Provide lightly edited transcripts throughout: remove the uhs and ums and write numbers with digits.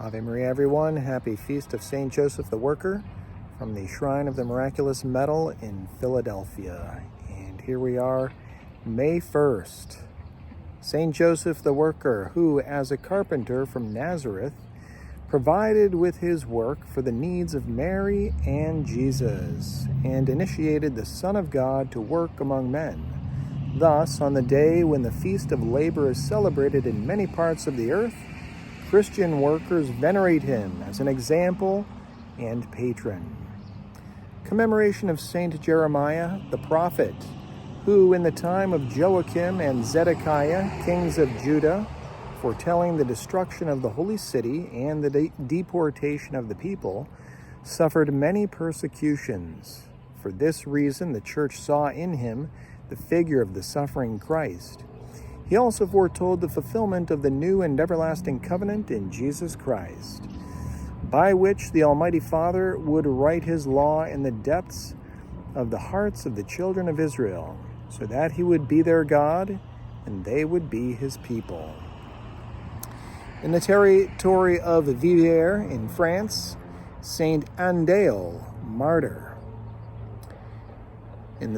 Ave Maria, everyone. Happy Feast of St. Joseph the Worker from the Shrine of the Miraculous Medal in Philadelphia. And here we are, May 1st. St. Joseph the Worker, who, as a carpenter from Nazareth, provided with his work for the needs of Mary and Jesus, and initiated the Son of God to work among men. Thus, on the day when the Feast of Labor is celebrated in many parts of the earth, Christian workers venerate him as an example and patron. Commemoration of Saint Jeremiah the prophet, who in the time of Joachim and Zedekiah, kings of Judah, foretelling the destruction of the holy city and the deportation of the people, suffered many persecutions. For this reason, the church saw in him the figure of the suffering Christ. He also foretold the fulfillment of the new and everlasting covenant in Jesus Christ, by which the Almighty Father would write his law in the depths of the hearts of the children of Israel, so that he would be their God and they would be his people. In the territory of Viviers in France, Saint Andéol, martyr. In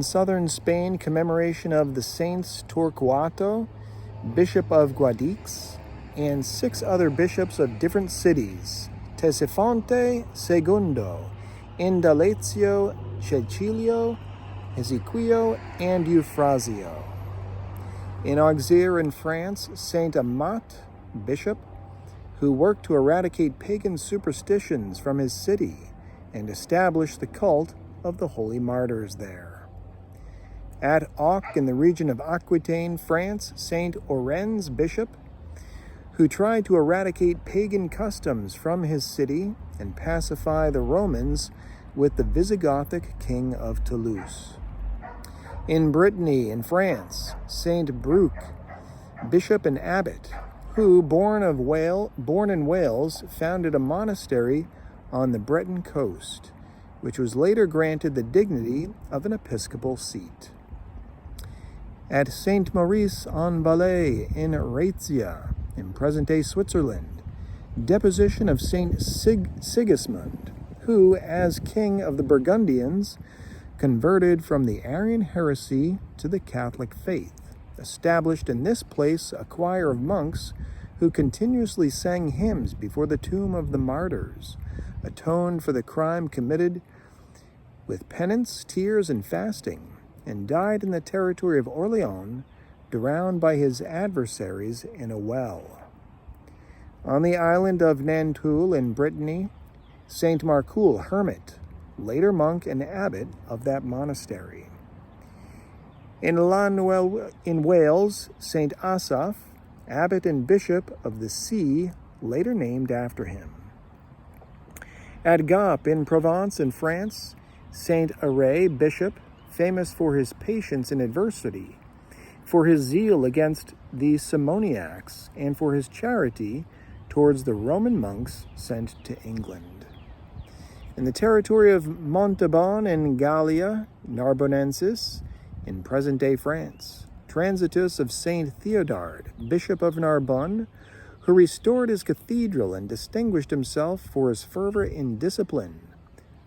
southern Spain, commemoration of the Saints Torquato, Bishop of Guadix, and 6 other bishops of different cities: Ctesifonte II, Indalecio, Cecilio, Ezequio, and Euphrasio. In Auxerre in France, Saint Amat, bishop, who worked to eradicate pagan superstitions from his city and establish the cult of the holy martyrs there. At Auch in the region of Aquitaine, France, Saint Oren's bishop, who tried to eradicate pagan customs from his city and pacify the Romans with the Visigothic king of Toulouse. In Brittany in France, Saint Brooke, bishop and abbot, who, born in Wales, founded a monastery on the Breton coast, which was later granted the dignity of an episcopal seat. At Saint Maurice en Valais in Raetia, in present-day Switzerland, deposition of Saint Sigismund, who, as king of the Burgundians, converted from the Arian heresy to the Catholic faith, established in this place a choir of monks who continuously sang hymns before the tomb of the martyrs, atoned for the crime committed with penance, tears, and fasting, and died in the territory of Orleans, drowned by his adversaries in a well. On the island of Nantoul in Brittany, Saint Marcoul, hermit, later monk and abbot of that monastery. In Llanwel in Wales, Saint Asaph, abbot and bishop of the See, later named after him. At Gap in Provence in France, Saint Array, bishop, famous for his patience in adversity, for his zeal against the Simoniacs, and for his charity towards the Roman monks sent to England. In the territory of Montauban in Gallia, Narbonensis, in present-day France, transitus of Saint Theodard, bishop of Narbonne, who restored his cathedral and distinguished himself for his fervor in discipline.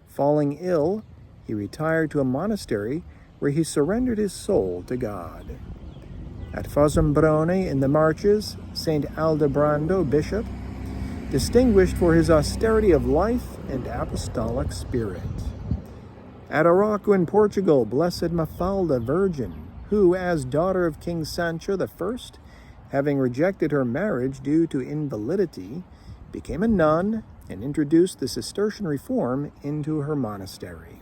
Falling ill, he retired to a monastery where he surrendered his soul to God. At Fossombrone in the Marches, Saint Aldobrando, bishop, distinguished for his austerity of life and apostolic spirit. At Araco in Portugal, Blessed Mafalda, virgin, who, as daughter of King Sancho I, having rejected her marriage due to invalidity, became a nun and introduced the Cistercian reform into her monastery.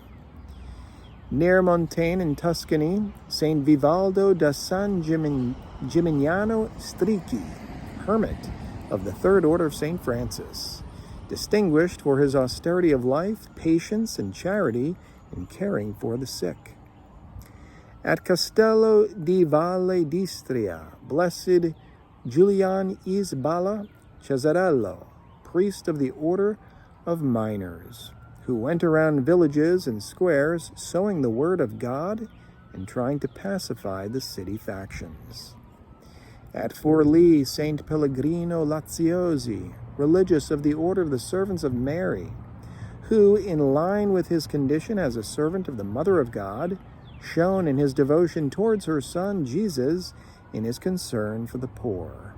Near Montaigne in Tuscany, Saint Vivaldo da San Gimignano Strici, hermit of the Third Order of St. Francis, distinguished for his austerity of life, patience, and charity in caring for the sick. At Castello di Valle d'Istria, Blessed Julian Isbala Cesarello, priest of the Order of Minors, who went around villages and squares sowing the word of God and trying to pacify the city factions. At Forlì, Saint Pellegrino Laziosi, religious of the Order of the Servants of Mary, who, in line with his condition as a servant of the Mother of God, shone in his devotion towards her Son, Jesus, in his concern for the poor.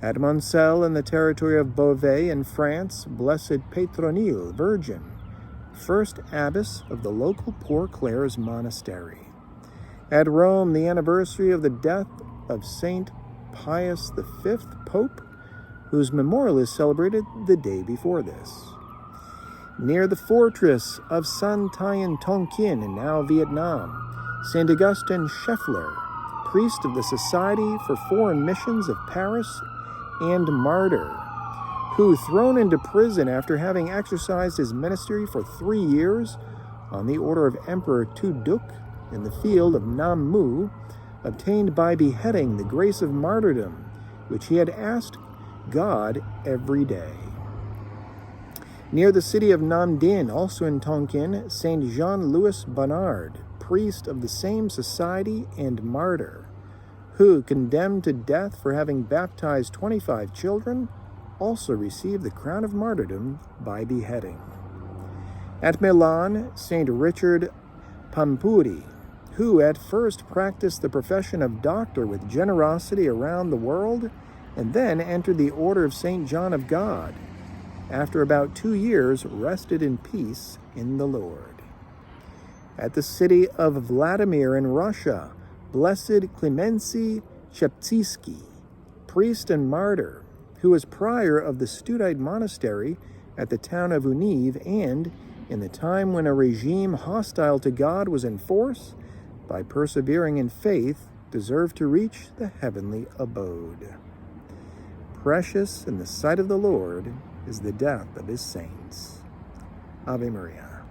At Moncel, in the territory of Beauvais in France, Blessed Pétronille, Virgin, first abbess of the local Poor Clares monastery. At Rome, the anniversary of the death of Saint Pius V, Pope, whose memorial is celebrated the day before this. Near the fortress of San Tien Tonkin in now Vietnam, St. Augustin Scheffler, priest of the Society for Foreign Missions of Paris and martyr, who, thrown into prison after having exercised his ministry for 3 years on the order of Emperor Tu Duc in the field of Nam Mu, obtained by beheading the grace of martyrdom, which he had asked God every day. Near the city of Nam Dinh, also in Tonkin, St. Jean-Louis Bonnard, priest of the same society and martyr, who, condemned to death for having baptized 25 children, also received the crown of martyrdom by beheading. At Milan, St. Richard Pampuri, who at first practiced the profession of doctor with generosity around the world, and then entered the Order of St. John of God, after about 2 years rested in peace in the Lord. At the city of Vladimir in Russia, Blessed Clemency Cheptsky, priest and martyr, who was prior of the Studite monastery at the town of Univ, and, in the time when a regime hostile to God was in force, by persevering in faith, deserved to reach the heavenly abode. Precious in the sight of the Lord is the death of his saints. Ave Maria.